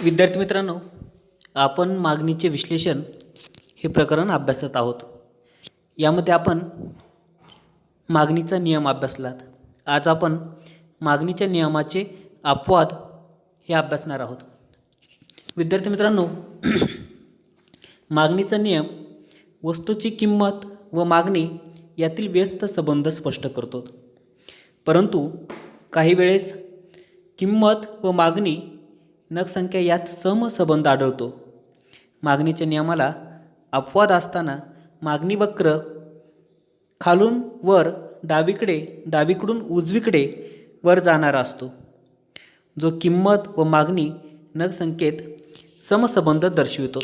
विद्यार्थी मित्रांनो, आपण मागणीचे विश्लेषण हे प्रकरण अभ्यासत आहोत. यामध्ये आपण मागणीचा नियम अभ्यासलात. आज आपण मागणीच्या नियमाचे अपवाद हे अभ्यासणार आहोत. विद्यार्थी मित्रांनो, मागणीचा नियम वस्तूची किंमत व मागणी यातील व्यस्त संबंध स्पष्ट करतो. परंतु काही वेळेस किंमत व मागणी नगसंख्या यात समसंबंध आढळतो. मागणीच्या नियमाला अपवाद असताना मागणी वक्र खालून वर डावीकडून उजवीकडे वर जाणारा असतो, जो किंमत व मागणी नगसंख्येत समसंबंध दर्शवितो.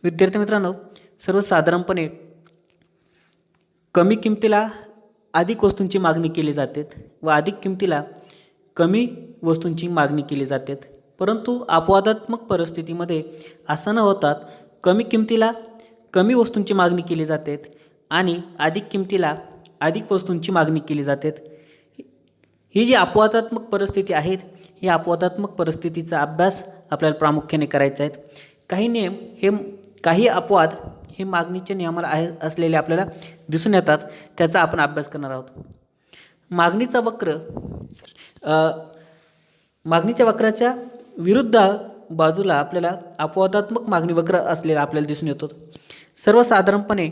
विद्यार्थी मित्रांनो, सर्वसाधारणपणे कमी किमतीला अधिक वस्तूंची मागणी केली जाते व अधिक किमतीला कमी वस्तूंची मागणी केली जाते. परंतु अपवादात्मक परिस्थितीमध्ये असं न होतात कमी किमतीला कमी वस्तूंची मागणी केली जाते आणि अधिक किमतीला अधिक वस्तूंची मागणी केली जाते. ही जी अपवादात्मक परिस्थिती आहेत, ही अपवादात्मक परिस्थितीचा अभ्यास आपल्याला प्रामुख्याने करायचा आहे. काही अपवाद हे मागणीच्या नियमाला असलेले आपल्याला दिसून येतात, त्याचा आपण अभ्यास करणार आहोत. मागणीच्या वक्राच्या विरुद्ध बाजूला आपल्याला अपवादात्मक मागणी वक्र असलेला आपल्याला दिसून येतो. सर्वसाधारणपणे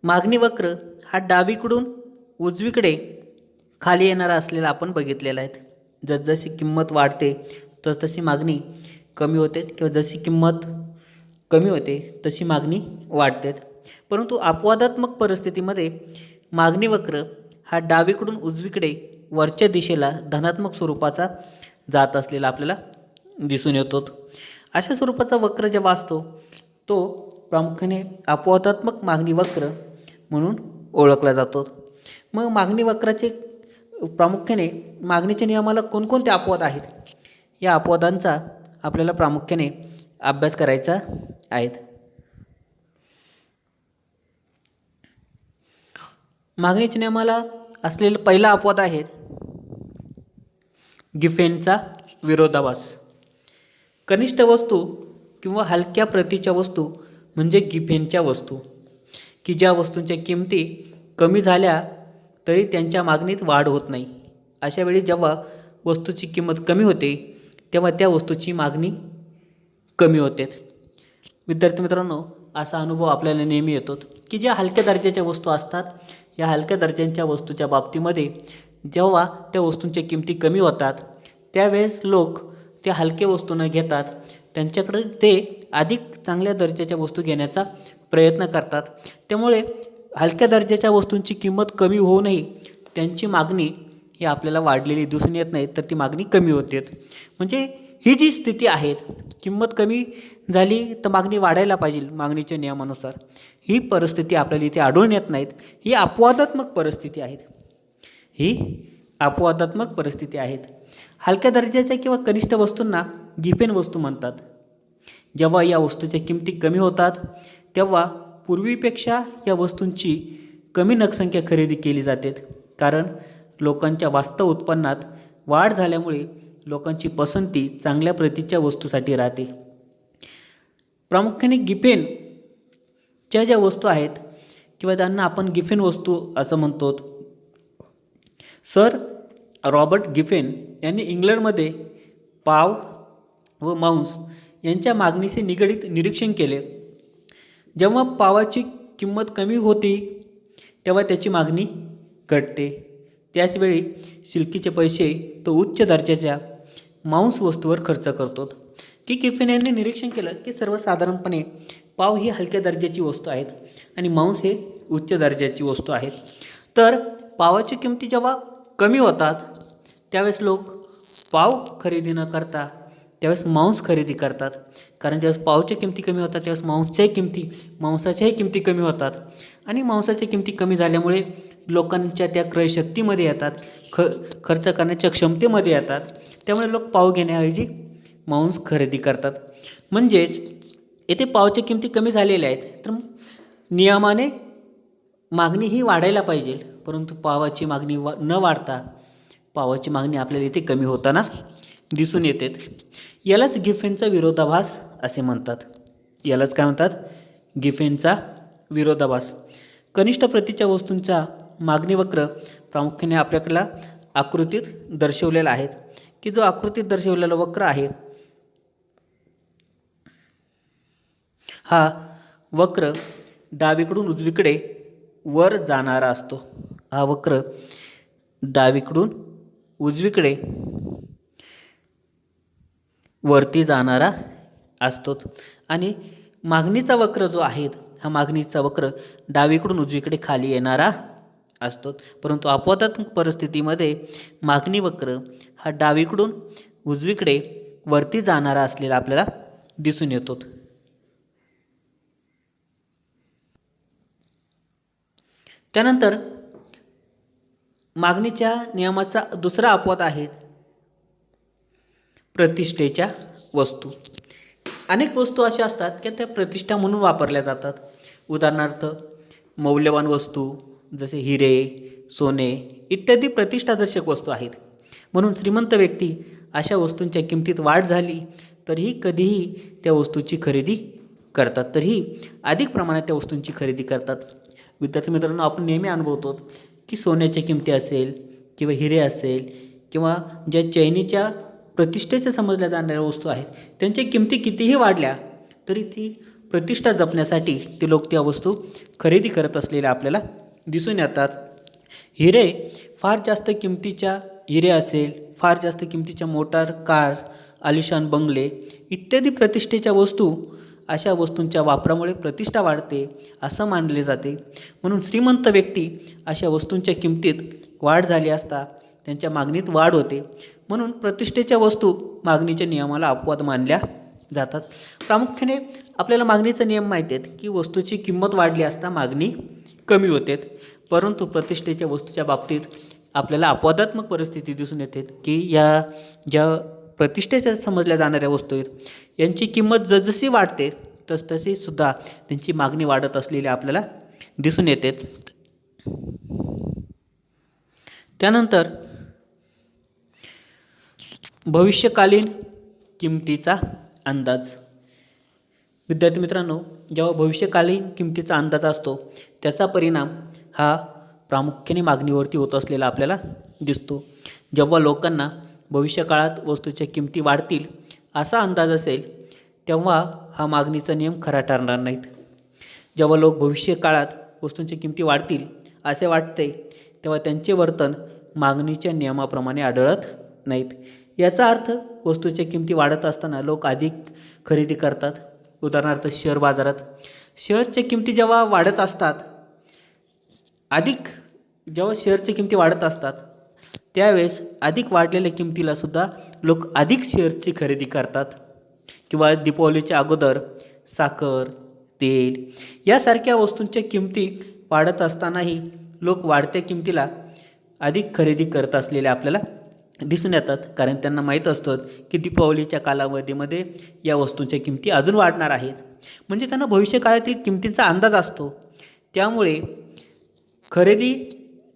मागणी वक्र हा डावीकडून उजवीकडे खाली येणारा असलेला आपण बघितलेला आहे. जसजशी किंमत वाढते तसतशी मागणी कमी होते किंवा जशी किंमत कमी होते तशी मागणी वाढते. परंतु अपवादात्मक परिस्थितीमध्ये मागणी वक्र हा डावीकडून उजवीकडे वरच्या दिशेला धनात्मक स्वरूपाचा जात असलेला आपल्याला दिसून येतो. अशा स्वरूपाचा वक्र जेव्हा असतो तो प्रामुख्याने अपवादात्मक मागणी वक्र म्हणून ओळखला जातो. मग मागणी वक्राचे प्रामुख्याने मागणीच्या नियमाला कोणकोणते अपवाद आहेत, या अपवादांचा आपल्याला प्रामुख्याने अभ्यास करायचा आहे. मागणीच्या नियमाला असलेला पहिला अपवाद आहे गिफेनचा विरोधाभास. कनिष्ठ वस्तू किंवा हलक्या प्रतीच्या वस्तू म्हणजे गिफेनच्या वस्तू, की ज्या वस्तूंच्या किमती कमी झाल्या तरी त्यांच्या मागणीत वाढ होत नाही. अशा वेळी जेव्हा वस्तूची किंमत कमी होते तेव्हा त्या वस्तूची मागणी कमी होते. विद्यार्थी मित्रांनो, असा अनुभव आपल्याला नेहमी येतो की ज्या हलक्या दर्जाच्या वस्तू असतात, या हलक्या दर्जाच्या वस्तूच्या बाबतीमध्ये जेव्हा त्या वस्तूंच्या किमती कमी होतात त्यावेळेस लोक त्या हलक्या वस्तू न घेतात त्यांच्याकडे ते अधिक चांगल्या दर्जाच्या वस्तू घेण्याचा प्रयत्न करतात. त्यामुळे हलक्या दर्जाच्या वस्तूंची किंमत कमी होऊनही त्यांची मागणी ही आपल्याला वाढलेली दिसून येत नाही, तर ती मागणी कमी होते. म्हणजे ही जी स्थिती आहे, किंमत कमी झाली तर मागणी वाढायला पाहिजे मागणीच्या नियमानुसार, ही परिस्थिती आपल्याला इथे आढळून येत नाहीत. ही अपवादात्मक परिस्थिती आहेत. हलक्या दर्जाच्या किंवा कनिष्ठ वस्तूंना गिफेन वस्तू म्हणतात. जेव्हा या वस्तूच्या किमती कमी होतात तेव्हा पूर्वीपेक्षा या वस्तूंची कमी नगसंख्या खरेदी केली जाते, कारण लोकांच्या वास्तव उत्पन्नात वाढ झाल्यामुळे लोकांची पसंती चांगल्या प्रतीच्या वस्तूसाठी राहते. प्रामुख्याने गिफेनच्या ज्या वस्तू आहेत किंवा त्यांना आपण गिफेन वस्तू असं म्हणतो. सर रॉबर्ट गिफेन यांनी इंग्लंडमध्ये पाव व मांस यांच्या मागणीशी निगडीत निरीक्षण केले. जेव्हा पावाची किंमत कमी होती तेव्हा त्याची मागणी घटते. त्याचवेळी सिल्कीचे पैसे तो उच्च दर्जाच्या मांस वस्तूवर खर्च करतो. की गिफेन यांनी निरीक्षण केलं की सर्वसाधारणपणे पाव ही हलक्या दर्जाची वस्तू आहेत आणि मांस हे उच्च दर्जाची वस्तू आहेत. तर पावाची किमती जेव्हा कमी होतात त्यावेळेस लोक पाव खरेदी न करता त्यावेळेस मांस खरेदी करतात, कारण ज्यावेळेस पावच्या किमती कमी होतात त्यावेळेस मांसाच्याही किमती कमी होतात आणि मांसाच्या किमती कमी झाल्यामुळे लोकांच्या त्या क्रयशक्तीमध्ये येतात, खर्च करण्याच्या क्षमतेमध्ये येतात. त्यामुळे लोक पाव घेण्याऐवजी मांस खरेदी करतात. म्हणजेच येथे पावच्या किमती कमी झालेल्या आहेत, तर नियमाने मागणी ही वाढायला पाहिजे, परंतु पावाची मागणी न वाढता पावाची मागणी आपल्याला इथे कमी होताना दिसून येते. यालाच गिफेनचा विरोधाभास असे म्हणतात. यालाच काय म्हणतात? गिफेनचा विरोधाभास. कनिष्ठ प्रतीच्या वस्तूंचा मागणी वक्र प्रामुख्याने आपल्याकडला आकृतीत दर्शवलेला आहे की जो आकृतीत दर्शवलेला वक्र आहे हा वक्र डावीकडून उजवीकडे वर जाणारा असतो. हा वक्र डावीकडून उजवीकडे वरती जाणारा असतो आणि मागणीचा वक्र जो आहे हा मागणीचा वक्र डावीकडून उजवीकडे खाली येणारा असतो. परंतु अपवादात्मक परिस्थितीमध्ये मागणी वक्र हा डावीकडून उजवीकडे वरती जाणारा असलेला आपल्याला दिसून येतो. त्यानंतर मागणीच्या नियमाचा दुसरा अपवाद आहे प्रतिष्ठेच्या वस्तू. अनेक वस्तू अशा असतात की त्या प्रतिष्ठा म्हणून वापरल्या जातात. उदाहरणार्थ मौल्यवान वस्तू जसे हिरे, सोने इत्यादी प्रतिष्ठादर्शक वस्तू आहेत. म्हणून श्रीमंत व्यक्ती अशा वस्तूंच्या किमतीत वाढ झाली तरीही कधीही त्या वस्तूची खरेदी करतात, तरीही अधिक प्रमाणात त्या वस्तूंची खरेदी करतात. विद्यार्थी मित्रांनो, आपण नेहमी अनुभवतो की सोन्याच्या किमती असेल किंवा हिरे असेल किंवा ज्या चैनीच्या प्रतिष्ठेच्या समजल्या जाणाऱ्या वस्तू आहेत त्यांच्या किमती कितीही वाढल्या तरी ती प्रतिष्ठा जपण्यासाठी ते लोक त्या वस्तू खरेदी करत असलेल्या आपल्याला दिसून येतात. हिरे फार जास्त किमतीच्या हिरे असेल, फार जास्त किमतीच्या मोटार, कार, आलिशान बंगले इत्यादी प्रतिष्ठेच्या वस्तू अशा वस्तूंच्या वापरामुळे प्रतिष्ठा वाढते असं मानले जाते. म्हणून श्रीमंत व्यक्ती अशा वस्तूंच्या किमतीत वाढ झाली असता त्यांच्या मागणीत वाढ होते. म्हणून प्रतिष्ठेच्या वस्तू मागणीच्या नियमाला अपवाद मानल्या जातात. प्रामुख्याने आपल्याला मागणीचा नियम माहिती आहेत की वस्तूची किंमत वाढली असता मागणी कमी होते. परंतु प्रतिष्ठेच्या वस्तूच्या बाबतीत आपल्याला अपवादात्मक परिस्थिती दिसून येते की या ज्या प्रतिष्ठेच्या समजल्या जाणाऱ्या वस्तू आहेत यांची किंमत जसजशी वाढते तसतशी सुद्धा त्यांची मागणी वाढत असलेली आपल्याला दिसून येते. त्यानंतर भविष्यकालीन किमतीचा अंदाज. विद्यार्थी मित्रांनो, जेव्हा भविष्यकालीन किमतीचा अंदाज असतो त्याचा परिणाम हा प्रामुख्याने मागणीवरती होत असलेला आपल्याला दिसतो. जेव्हा लोकांना भविष्यकाळात वस्तूच्या किमती वाढतील असा अंदाज असेल तेव्हा हा मागणीचा नियम खरा ठरणार नाहीत. जेव्हा लोक भविष्यकाळात वस्तूंच्या किमती वाढतील असे वाटते तेव्हा त्यांचे वर्तन मागणीच्या नियमाप्रमाणे आढळत नाहीत. याचा अर्थ वस्तूच्या किमती वाढत असताना लोक अधिक खरेदी करतात. उदाहरणार्थ शेअर बाजारात शेअरच्या किमती जेव्हा वाढत असतात जेव्हा शेअरच्या किमती वाढत असतात त्यावेळेस अधिक वाढलेल्या किमतीला सुद्धा लोक अधिक शेअरची खरेदी करतात. किंवा दीपावलीच्या अगोदर साखर, तेल यासारख्या वस्तूंच्या किमती वाढत असतानाही लोक वाढत्या किमतीला अधिक खरेदी करत असलेले आपल्याला दिसून येतात. कारण त्यांना माहीत असतं की दीपावलीच्या कालावधीमध्ये या वस्तूंच्या किमती अजून वाढणार आहेत. म्हणजे त्यांना भविष्यकाळातील किमतीचा अंदाज असतो. त्यामुळे खरेदी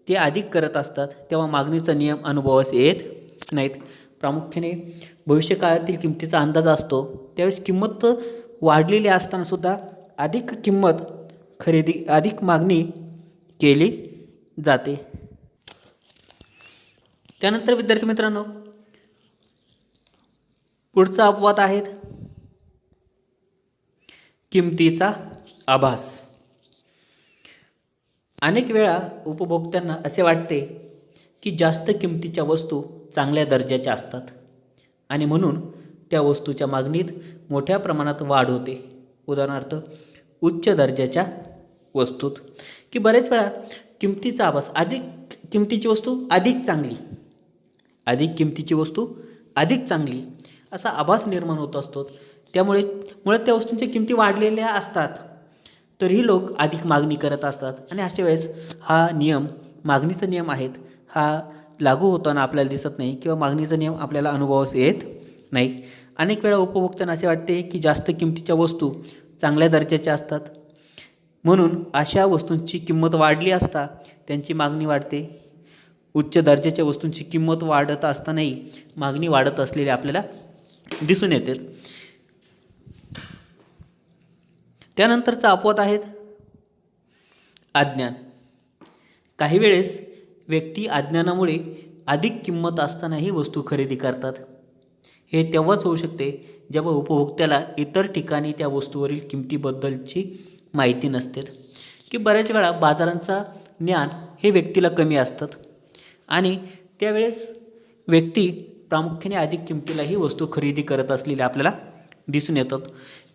ते अधिक करत असतात. तेव्हा मागणीचा नियम अनुभवास येत नाहीत. प्रामुख्याने भविष्यकाळातील किमतीचा अंदाज असतो त्यावेळेस किंमत वाढलेली असतानासुद्धा अधिक मागणी केली जाते. त्यानंतर विद्यार्थी मित्रांनो, पुढचा अपवाद आहे किमतीचा आभास. अनेक वेळा उपभोक्त्यांना असे वाटते की जास्त किमतीच्या वस्तू चांगल्या दर्जाच्या असतात आणि म्हणून त्या वस्तूच्या मागणीत मोठ्या प्रमाणात वाढ होते. उदाहरणार्थ उच्च दर्जाच्या वस्तूत की बरेच वेळा किमतीचा आभास अधिक किमतीची वस्तू अधिक चांगली, अधिक किमतीची वस्तू अधिक चांगली असा आभास निर्माण होत असतो. त्यामुळे मुळात त्या वस्तूंच्या किमती वाढलेल्या असतात तरीही लोक अधिक मागणी करत असतात आणि अशा वेळेस हा नियम मागणीचा नियम आहेत हा लागू होताना आपल्याला दिसत नाही किंवा मागणीचा नियम आपल्याला अनुभवास येत नाही. अनेक वेळा उपभोक्त्यांना असे वाटते की जास्त किमतीच्या वस्तू चांगल्या दर्जाच्या असतात. म्हणून अशा वस्तूंची किंमत वाढली असता त्यांची मागणी वाढते. उच्च दर्जाच्या वस्तूंची किंमत वाढत असतानाही मागणी वाढत असलेली आपल्याला दिसून येते. त्यानंतरचा अपवाद आहेत अज्ञान. काही वेळेस व्यक्ती अज्ञानामुळे अधिक किंमत असतानाही वस्तू खरेदी करतात. हे तेव्हाच होऊ शकते जेव्हा उपभोक्त्याला इतर ठिकाणी त्या वस्तूवरील किमतीबद्दलची माहिती नसते, की बऱ्याच वेळा बाजारांचा ज्ञान हे व्यक्तीला कमी असतात आणि त्यावेळेस व्यक्ती प्रामुख्याने अधिक किमतीला ही वस्तू खरेदी करत असलेली आपल्याला दिसून येतात.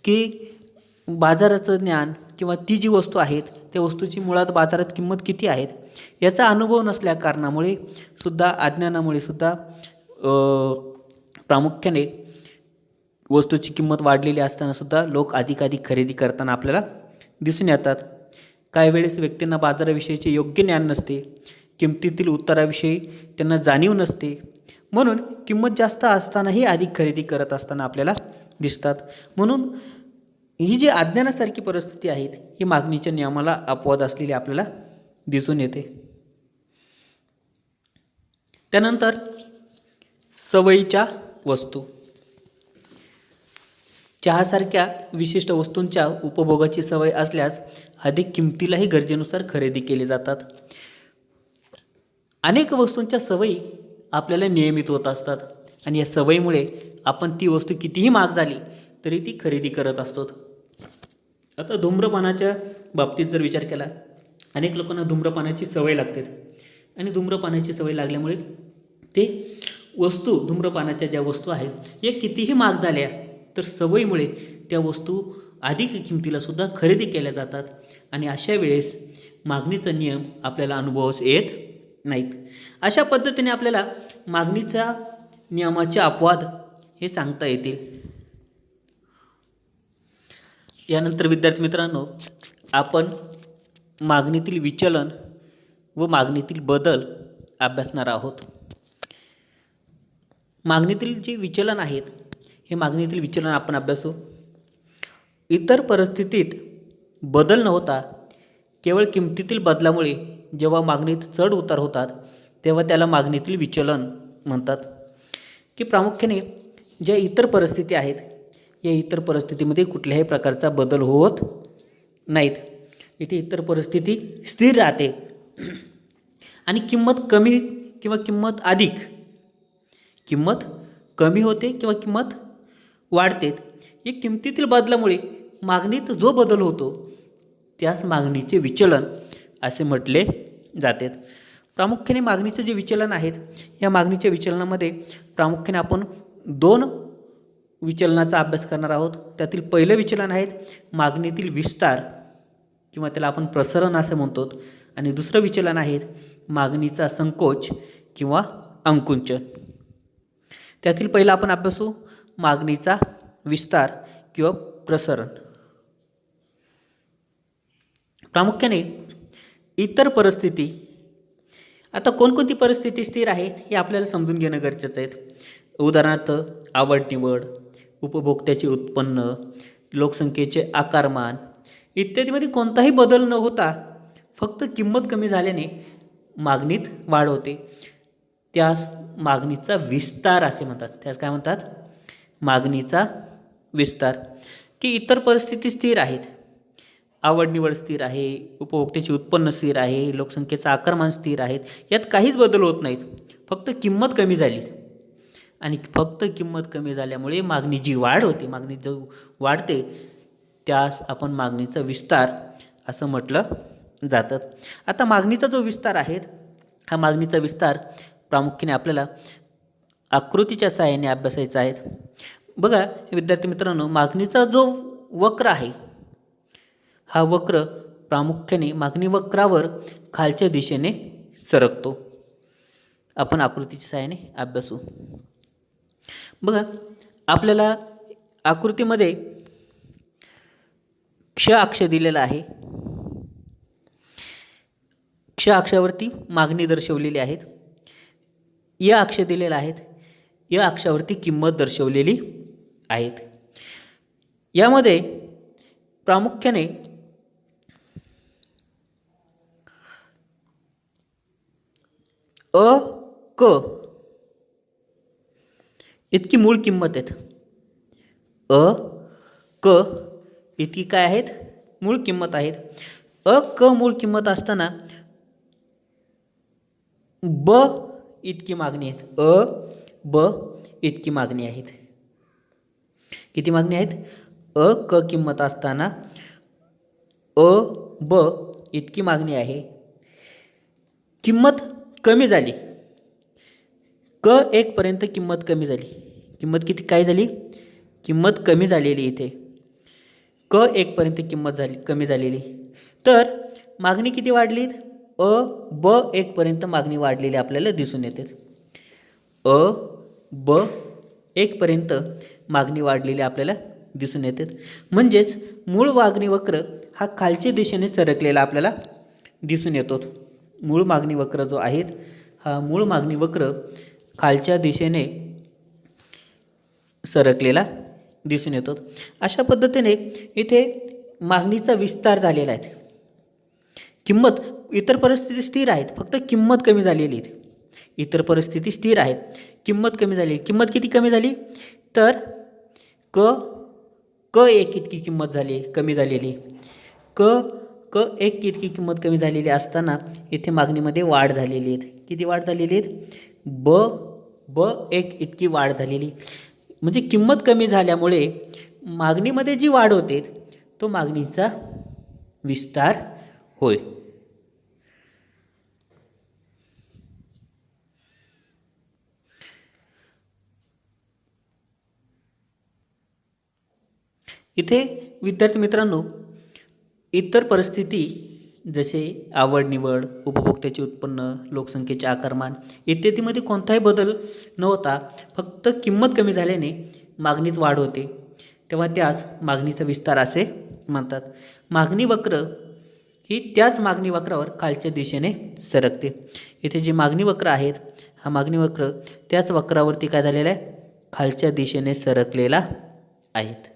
की बाजाराचं ज्ञान किंवा ती जी वस्तू आहेत त्या वस्तूची मुळात बाजारात किंमत किती आहेत याचा अनुभव नसल्या कारणामुळे सुद्धा, अज्ञानामुळे सुद्धा प्रामुख्याने वस्तूची किंमत वाढलेली असताना सुद्धा लोक अधिकाधिक खरेदी करताना आपल्याला दिसून येतात. काही वेळेस व्यक्तींना बाजाराविषयीचे योग्य ज्ञान नसते, किमतीतील उताराविषयी त्यांना जाणीव नसते, म्हणून किंमत जास्त असतानाही अधिक खरेदी करत असताना आपल्याला दिसतात. म्हणून ही जी अज्ञानासारखी परिस्थिती आहे ही मागणीच्या नियमाला अपवाद असलेली आपल्याला दिसून येते. त्यानंतर सवयीच्या वस्तू. चहासारख्या विशिष्ट वस्तूंच्या उपभोगाची सवय असल्यास अधिक किमतीलाही गरजेनुसार खरेदी केली जातात. अनेक वस्तूंच्या सवयी आपल्याला नियमित होत असतात आणि या सवयीमुळे आपण ती वस्तू कितीही महाग झाली तरी ती खरेदी करत असतो. आता धूम्रपानाच्या बाबतीत जर विचार केला, अनेक लोकांना धूम्रपानाची सवय लागते आणि धूम्रपानाची सवय लागल्यामुळे ते वस्तू, धूम्रपानाच्या ज्या वस्तू आहेत या कितीही महाग झाल्या तर सवयीमुळे त्या वस्तू अधिक किमतीला सुद्धा खरेदी केल्या जातात आणि अशा वेळेस मागणीचा नियम आपल्याला अनुभवास येत नाहीत. अशा पद्धतीने आपल्याला मागणीच्या नियमाचे अपवाद हे सांगता येतील. यानंतर विद्यार्थी मित्रांनो, आपण मागणीतील विचलन व मागणीतील बदल अभ्यासणार आहोत. मागणीतील जे विचलन आहेत हे मागणीतील विचलन आपण अभ्यासू. इतर परिस्थितीत बदल न होता केवळ किमतीतील बदलामुळे जेव्हा मागणीत चढ उतार होतात तेव्हा त्याला मागणीतील विचलन म्हणतात. की प्रामुख्याने ज्या इतर परिस्थिती आहेत या इतर परिस्थितीमध्ये कुठल्याही प्रकारचा बदल होत नाहीत. इथे इतर परिस्थिती स्थिर राहते आणि किंमत कमी किंवा किंमत अधिक, किंमत कमी होते किंवा किंमत वाढते. या किमतीतील बदलामुळे मागणीत जो बदल होतो त्यास मागणीचे विचलन असे म्हटले जाते. प्रामुख्याने मागणीचे जे विचलन आहेत या मागणीच्या विचलनामध्ये प्रामुख्याने आपण दोन विचलनाचा अभ्यास करणार आहोत. त्यातील पहिलं विचलन आहेत मागणीतील विस्तार किंवा त्याला आपण प्रसरण असे म्हणतो आणि दुसरं विचलन आहेत मागणीचा संकोच किंवा अंकुंचन. त्यातील पहिला आपण अभ्यासू मागणीचा विस्तार किंवा प्रसरण. प्रामुख्याने इतर परिस्थिती. आता कोणकोणती परिस्थिती स्थिर आहेत हे आपल्याला समजून घेणं गरजेचं आहे. उदाहरणार्थ आवड निवड, उपभोक्त्याचे उत्पन्न, लोकसंख्येचे आकारमान इत्यादीमध्ये कोणताही बदल न होता फक्त किंमत कमी झाल्याने मागणीत वाढ होते, त्यास मागणीचा विस्तार असे म्हणतात. त्यास काय म्हणतात? मागणीचा विस्तार. की इतर परिस्थिती स्थिर आहेत, आवड निवड स्थिर आहे, उपभोक्त्याचे उत्पन्न स्थिर आहे, लोकसंख्येचं आकारमान स्थिर आहेत, यात काहीच बदल होत नाहीत, फक्त किंमत कमी झाली आणि फक्त किंमत कमी झाल्यामुळे मागणी जी वाढ होते, मागणी जो वाढते त्यास आपण मागणीचा विस्तार असं म्हटलं जातं. आता मागणीचा जो विस्तार आहे हा मागणीचा विस्तार प्रामुख्याने आपल्याला आकृतीच्या सहाय्याने अभ्यासायचा आहे. बघा विद्यार्थी मित्रांनो, मागणीचा जो वक्र आहे हा वक्र प्रामुख्याने मागणी वक्रावर खालच्या दिशेने सरकतो. आपण आकृतीच्या सहाय्याने अभ्यासू. बघा आपल्याला आकृतीमध्ये क्ष अक्ष दिलेला आहे. क्ष अक्षावरती मागणी दर्शवलेली आहेत. या अक्ष दिलेला आहेत. या अक्षावरती किंमत दर्शवलेली आहेत. यामध्ये प्रामुख्याने अ क इतकी मूळ किंमत आहेत. अ क इतकी काय आहेत? मूळ किंमत आहेत. अ क मूळ किंमत असताना ब इतकी मागणी आहेत. ब इतकी मागणी आहेत. किती मागणी आहेत? अ क किंमत असताना ब इतकी मागणी आहे. किंमत कमी झाली. क 1 पर्यंत किंमत कमी झाली. किंमत किती काय झाली? किंमत कमी झालेली इथे. क 1 पर्यंत किंमत कमी झालेली. तर मागणी किती वाढली? ब 1 पर्यंत मागणी वाढलेली आपल्याला दिसून येते. ब 1 पर्यंत मागणी वाढलेली आपल्याला दिसून येते. म्हणजेच मूळ मागणी वक्र हा खालच्या दिशेने सरकलेला आपल्याला दिसून येतो. मूळ मागणी वक्र जो आहे हा मूळ मागणी वक्र खालच्या दिशेने सरकलेला दिसून येतो. अशा पद्धतीने इथे मागणीचा विस्तार झालेला आहे. किंमत इतर परिस्थिती स्थिर आहेत, फक्त किंमत कमी झालेली आहे. इतर परिस्थिती स्थिर आहेत, किंमत कमी झाली. किंमत किती कमी झाली? तर क 1 इतकी किंमत झाली कमी झालेली. क 1 इतकी किंमत कमी झालेली असताना इथे मागणीमध्ये वाढ झालेली आहे. किती वाढ झालेली आहे? ब 1 इतकी वाढ झालेली. म्हणजे किंमत कमी झाल्यामुळे मागणीमध्ये जी वाढ होते तो मागणीचा विस्तार होय. इथे विद्यार्थी मित्रांनो, इतर परिस्थिती जसे आवड निवड, उपभोक्त्याचे उत्पन्न, लोकसंख्येचे आकारमान इत्यादीमध्ये कोणताही बदल न होता फक्त किंमत कमी झाल्याने मागणीत वाढ होते, तेव्हा त्यास मागणीचा विस्तार असे म्हणतात. मागणी वक्र ही त्याच मागणी वक्रावर खालच्या दिशेने सरकते. इथे जी मागणी वक्र आहेत हा मागणी वक्र त्याच वक्रावरती काय झालेला आहे? खालच्या दिशेने सरकलेला आहेत.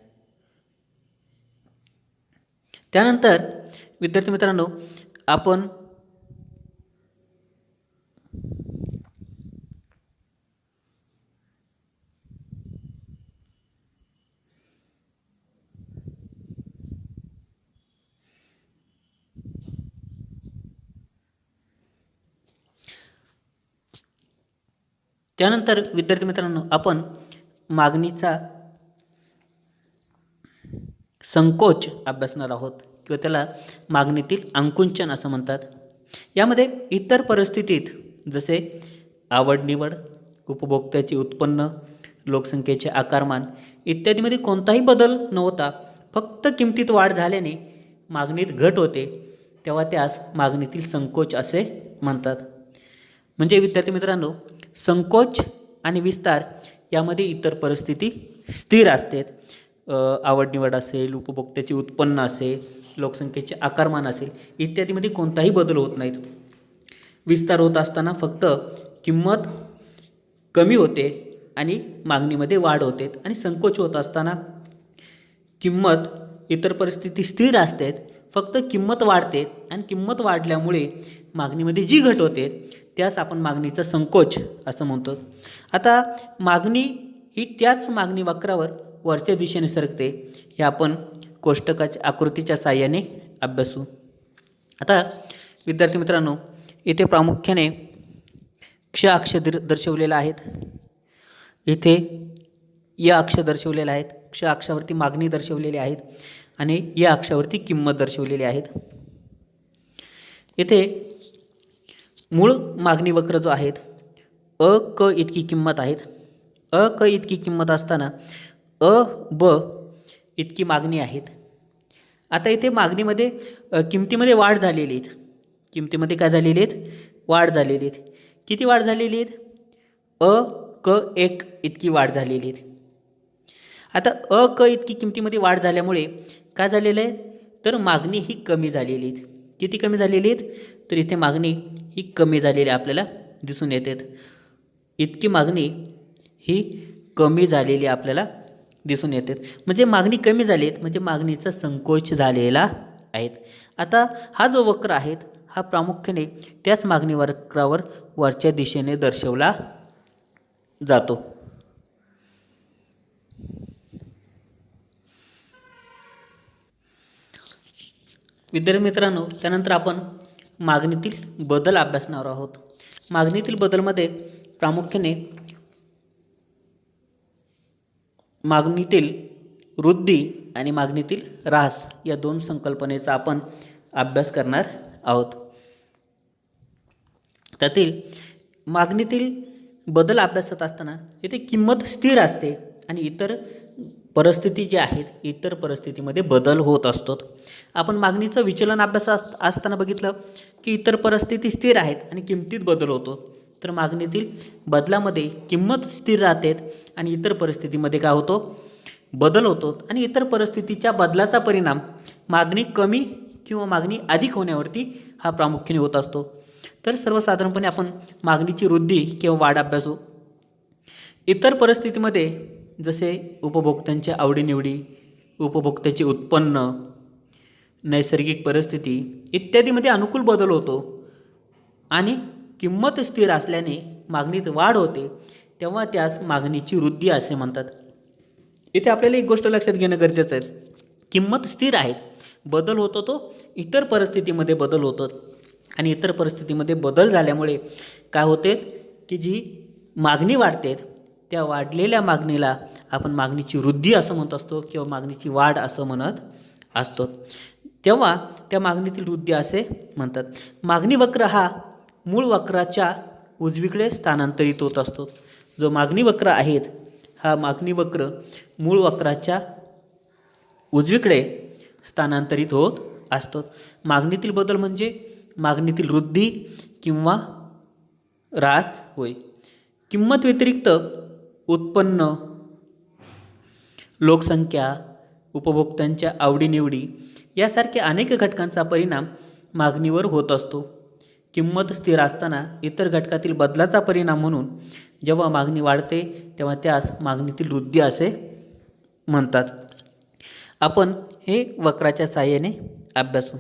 त्यानंतर विद्यार्थी मित्रांनो, आपण मागणीचा संकोच अभ्यासणार आहोत किंवा त्याला मागणीतील आकुंचन असं म्हणतात. यामध्ये इतर परिस्थितीत जसे आवड निवड, उपभोक्त्याचे उत्पन्न, लोकसंख्येचे आकारमान इत्यादीमध्ये कोणताही बदल नव्हता, फक्त किमतीत वाढ झाल्याने मागणीत घट होते, तेव्हा त्यास मागणीतील संकोच असे म्हणतात. म्हणजे विद्यार्थी मित्रांनो, संकोच आणि विस्तार यामध्ये इतर परिस्थिती स्थिर असते. आवड निवड असेल, उपभोक्त्याचे उत्पन्न असेल, लोकसंख्येचे आकारमान असेल इत्यादीमध्ये कोणताही बदल होत नाहीत. विस्तार होत असताना फक्त किंमत कमी होते आणि मागणीमध्ये वाढ होते, आणि संकोच होत असताना किंमत इतर परिस्थिती स्थिर असते, फक्त किंमत वाढते आणि किंमत वाढल्यामुळे मागणीमध्ये जी घट होते त्यास आपण मागणीचा संकोच असं म्हणतो. आता मागणी ही त्याच मागणी वक्रावर वरच्या दिशेने सरकते, हे आपण कोष्टकाच्या आकृतीच्या साहाय्याने अभ्यासू. आता विद्यार्थी मित्रांनो, इथे प्रामुख्याने क्ष अक्ष दर्शवलेला आहेत. इथे या अक्ष दर्शवलेले आहेत. क्ष अक्षावरती मागणी दर्शवलेली आहेत आणि या अक्षावरती किंमत दर्शवलेली आहेत. इथे मूळ मागणी वक्र जो आहेत क इतकी किंमत आहेत. क इतकी किंमत असताना ब इतकी मागणी आहेत. आता इथे मागणीमध्ये किमतीमध्ये वाढ झालेली आहेत. किमतीमध्ये काय झालेली आहेत? वाढ झालेली आहेत. किती वाढ झालेली आहेत? क 1 इतकी वाढ झालेली आहे. आता क इतकी किमतीमध्ये वाढ झाल्यामुळे काय झालेलं आहे? तर मागणी ही कमी झालेली आहे. किती कमी झालेली आहेत? तर इथे मागणी ही कमी झालेली आपल्याला दिसून येते. इतकी मागणी ही कमी झालेली आपल्याला दिसून येते. म्हणजे मागणी कमी झाली आहे, म्हणजे मागणीचा संकोच झालेला आहे. आता हा जो वक्र आहे हा प्रामुख्याने त्याच मागणी वक्रावर वरच्या दिशेने दर्शवला जातो. विद्यार्थी मित्रांनो, त्यानंतर आपण मागणीतील बदल अभ्यासणार आहोत. मागणीतील बदलमध्ये प्रामुख्याने मागणीतील वृद्धी आणि मागणीतील ऱ्हास या दोन संकल्पनेचा आपण अभ्यास करणार आहोत. त्यातील मागणीतील बदल अभ्यासत असताना येथे किंमत स्थिर असते आणि इतर परिस्थिती जे आहेत इतर परिस्थितीमध्ये बदल होत असतो. आपण मागणीचं विचलन अभ्यास असताना बघितलं की इतर परिस्थिती स्थिर आहेत आणि किमतीत बदल होतो. तर मागणीतील बदलामध्ये किंमत स्थिर राहते आणि इतर परिस्थितीमध्ये काय होतो, बदल होतो आणि इतर परिस्थितीच्या बदलाचा परिणाम मागणी कमी किंवा मागणी अधिक होण्यावरती हा प्रामुख्याने होत असतो. तर सर्वसाधारणपणे आपण मागणीची वृद्धी किंवा वाढ अभ्यासू. इतर परिस्थितीमध्ये जसे उपभोक्त्यांच्या आवडीनिवडी, उपभोक्त्याचे उत्पन्न, नैसर्गिक परिस्थिती इत्यादीमध्ये अनुकूल बदल होतो आणि किंमत स्थिर असल्याने मागणीत वाढ होते, तेव्हा त्यास मागणीची वृद्धी असे म्हणतात. इथे आपल्याला एक गोष्ट लक्षात घेणं गरजेचं आहे. किंमत स्थिर आहे, बदल होतो तो इतर परिस्थितीमध्ये बदल होतो आणि इतर परिस्थितीमध्ये बदल झाल्यामुळे काय होते की जी मागणी वाढते त्या वाढलेल्या मागणीला आपण मागणीची वृद्धी असं म्हणत असतो किंवा मागणीची वाढ असं म्हणत असतो. तेव्हा त्या मागणीतील वृद्धी असे म्हणतात. मागणी वक्र हा मूळ वक्राच्या उजवीकडे स्थानांतरित होत असतो. जो मागणी वक्र आहेत हा मागणी वक्र मूळ वक्राच्या उजवीकडे स्थानांतरित होत असतो. मागणीतील बदल म्हणजे मागणीतील वृद्धी किंवा ऱ्हास होय. किंमत व्यतिरिक्त उत्पन्न, लोकसंख्या, उपभोक्त्यांच्या आवडीनिवडी यासारख्या अनेक घटकांचा परिणाम मागणीवर होत असतो. किंमत स्थिर असताना इतर घटकातील बदलाचा परिणाम म्हणून जेव्हा मागणी वाढते तेव्हा त्यास मागणीतील वृद्धी असे म्हणतात. आपण हे वक्राच्या सहाय्याने अभ्यासू.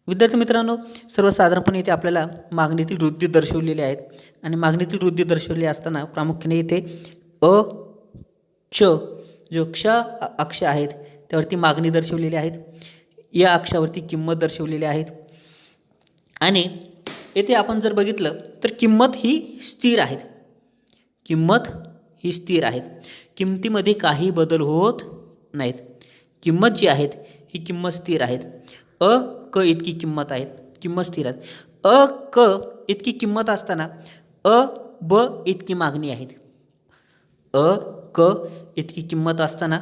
विद्यार्थी मित्रांनो, सर्वसाधारणपणे इथे आपल्याला मागणीतील वृद्धी दर्शवलेली आहेत आणि मागणीतील वृद्धी दर्शवली असताना प्रामुख्याने इथे जो क्ष अक्ष आहेत त्यावरती मागणी दर्शवलेली आहेत, या अक्षावरती किंमत दर्शवलेली आहेत आणि येथे आपण जर बघितलं तर किंमत ही स्थिर आहेत. किंमत ही स्थिर आहेत, किमतीमध्ये काही बदल होत नाहीत. किंमत जी आहेत ही किंमत स्थिर आहेत. क इतकी किंमत आहेत, किंमत स्थिर आहेत. क इतकी किंमत असताना ब इतकी मागणी आहेत. क इतकी किंमत असताना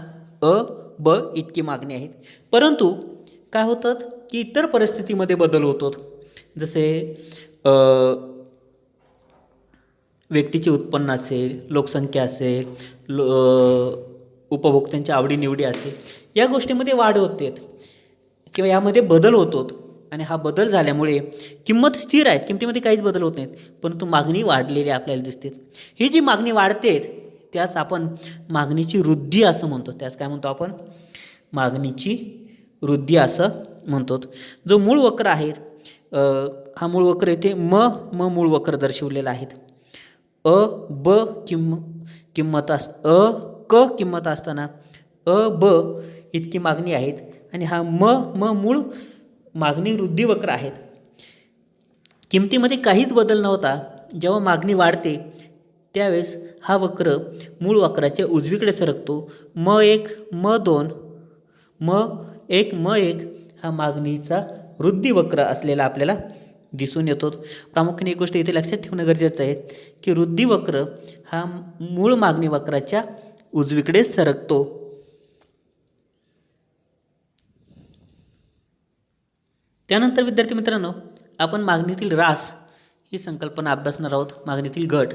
ब इतकी मागणी आहेत. परंतु काय होतं की इतर परिस्थितीमध्ये बदल होतो. जसे व्यक्तीचे उत्पन्न असेल, लोकसंख्या असेल, उपभोक्त्यांच्या आवडीनिवडी असेल, या गोष्टीमध्ये वाढ होते किंवा यामध्ये बदल होतो आणि हा बदल झाल्यामुळे किंमत स्थिर आहेत, किमतीमध्ये काहीच बदल होत नाहीत, परंतु मागणी वाढलेली आपल्याला दिसते. ही जी मागणी वाढते त्याच आपण मागणीची वृद्धी असं म्हणतो. त्याच काय म्हणतो आपण, मागणीची वृद्धी असं म्हणतो. जो मूळ वक्र आहे हा मूळ वक्र येथे मूळ वक्र दर्शवलेला आहे. ब किंमत क किंमत असताना ब इतकी मागणी आहेत आणि हा मूळ मागणी वृद्धी वक्र आहेत. किमतीमध्ये काहीच बदल नव्हता. जेव्हा मागणी वाढते त्यावेळेस हा वक्र मूळ वक्राच्या उजवीकडे सरकतो. म1 म1 हा मागणीचा वृद्धी वक्र असलेला आपल्याला दिसून येतो. प्रामुख्याने एक गोष्ट इथे लक्षात ठेवणं गरजेचं आहे की वृद्धी वक्र हा मूळ मागणी वक्राच्या उजवीकडे सरकतो. त्यानंतर विद्यार्थी मित्रांनो, आपण मागणीतील ऱ्हास ही संकल्पना अभ्यासणार आहोत. मागणीतील घट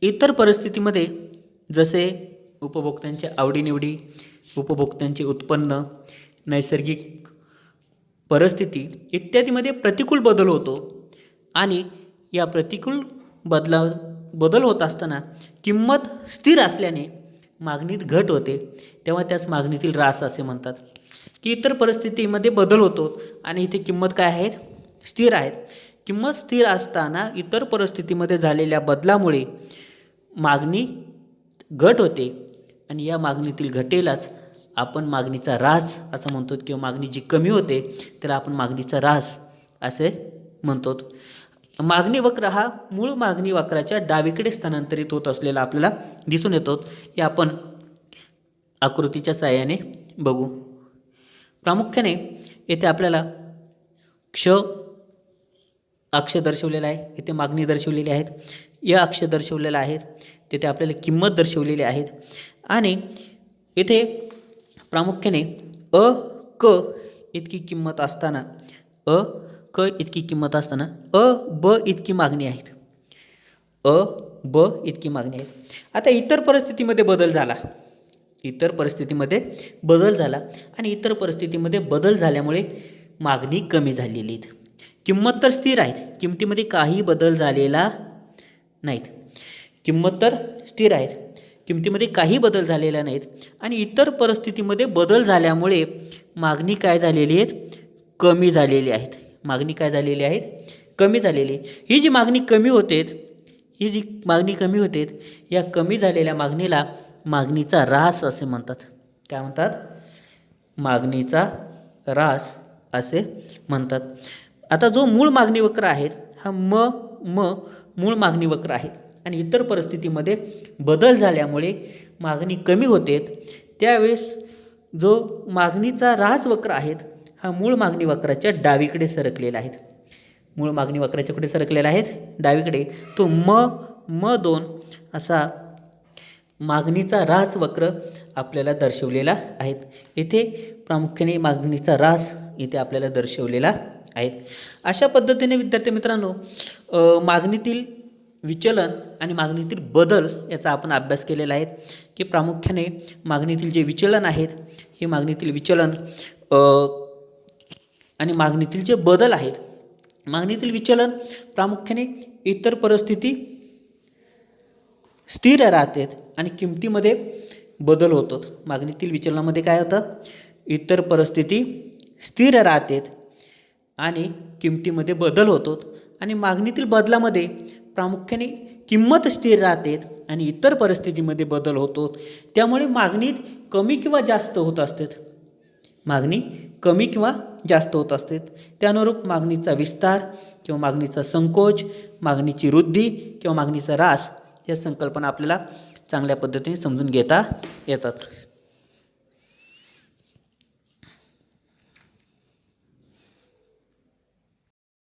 इतर परिस्थितीमध्ये जसे उपभोक्त्यांच्या आवडीनिवडी, उपभोक्त्यांचे उत्पन्न, नैसर्गिक परिस्थिती इत्यादीमध्ये प्रतिकूल बदल होतो आणि या प्रतिकूल बदल होत असताना किंमत स्थिर असल्याने मागणीत घट होते, तेव्हा त्यास मागणीतील ऱ्हास असे म्हणतात. की इतर परिस्थितीमध्ये बदल होतो आणि इथे किंमत काय आहेत, स्थिर आहेत. किंमत स्थिर असताना इतर परिस्थितीमध्ये झालेल्या बदलामुळे मागणी घट होते आणि या मागणीतील घटेलाच आपण मागणीचा ऱ्हास असं म्हणतो किंवा मागणी जी कमी होते त्याला आपण मागणीचा ऱ्हास असे म्हणतो. मागणी वक्र हा मूळ मागणी वक्राच्या डावीकडे स्थानांतरित होत असलेला आपल्याला दिसून येतो. हे आपण आकृतीच्या साहाय्याने बघू. प्रामुख्याने येथे आपल्याला क्ष अक्ष दर्शवलेला आहे, इथे मागणी दर्शवलेली आहेत, या अक्ष दर्शवलेला आहेत, तिथे आपल्याला किंमत दर्शवलेली आहेत आणि इथे प्रामुख्याने अ क इतकी किंमत असताना इतकी किंमत असताना ब इतकी मागणी आहेत, ब इतकी मागणी आहे. आता इतर परिस्थितीमध्ये बदल झाला, इतर परिस्थितीमध्ये बदल झाला आणि इतर परिस्थितीमध्ये बदल झाल्यामुळे मागणी कमी झालेली आहे. किंमत तर स्थिर आहेत, किमतीमध्ये काही बदल झालेला नाहीत. किंमत तर स्थिर आहेत, किमतीमध्ये काही बदल झालेला नाहीत आणि इतर परिस्थितीमध्ये बदल झाल्यामुळे मागणी काय झालेली आहेत, कमी झालेली आहेत. मागणी काय झालेली आहेत, कमी झालेली. ही जी मागणी कमी होते, या कमी झालेल्या मागणीला मागणीचा ऱ्हास असे म्हणतात. काय म्हणतात, मागणीचा ऱ्हास असे म्हणतात. आता जो मूळ मागणी वक्र आहे हा मूळ मागणी वक्र आहे आणि इतर परिस्थितीमध्ये बदल झाल्यामुळे मागणी कमी होते, त्यावेळेस जो मागणीचा ऱ्हास वक्र आहेत हा मूळ मागणी वक्राच्या डावीकडे सरकलेला आहे. मूळ मागणी वक्राच्या कुठे सरकलेला आहेत, डावीकडे. तो म2 असा मागणीचा ऱ्हास वक्र आपल्याला दर्शवलेला आहे. इथे प्रामुख्याने मागणीचा ऱ्हास इथे आपल्याला दर्शवलेला आहे. अशा पद्धतीने विद्यार्थी मित्रांनो मागणीतील विचलन आणि मागणीतील बदल याचा आपण अभ्यास केलेला आहे की प्रामुख्याने मागणीतील जे विचलन आहेत हे मागणीतील विचलन आणि मागणीतील जे बदल आहेत, मागणीतील विचलन प्रामुख्याने इतर परिस्थिती स्थिर राहते आणि किमतीमध्ये बदल होतो. मागणीतील विचलनामध्ये काय होतं, इतर परिस्थिती स्थिर राहते आणि किमतीमध्ये बदल होतो आणि मागणीतील बदलामध्ये प्रामुख्याने किंमत स्थिर राहते आणि इतर परिस्थितीमध्ये बदल होतो. त्यामुळे मागणी कमी किंवा जास्त होत असते, मागणी कमी किंवा जास्त होत असते. त्यानुरूप मागणीचा विस्तार किंवा मागणीचा संकोच, मागणीची वृद्धी किंवा मागणीचा ऱ्हास या संकल्पना आपल्याला चांगल्या पद्धतीने समजून घेता येतात.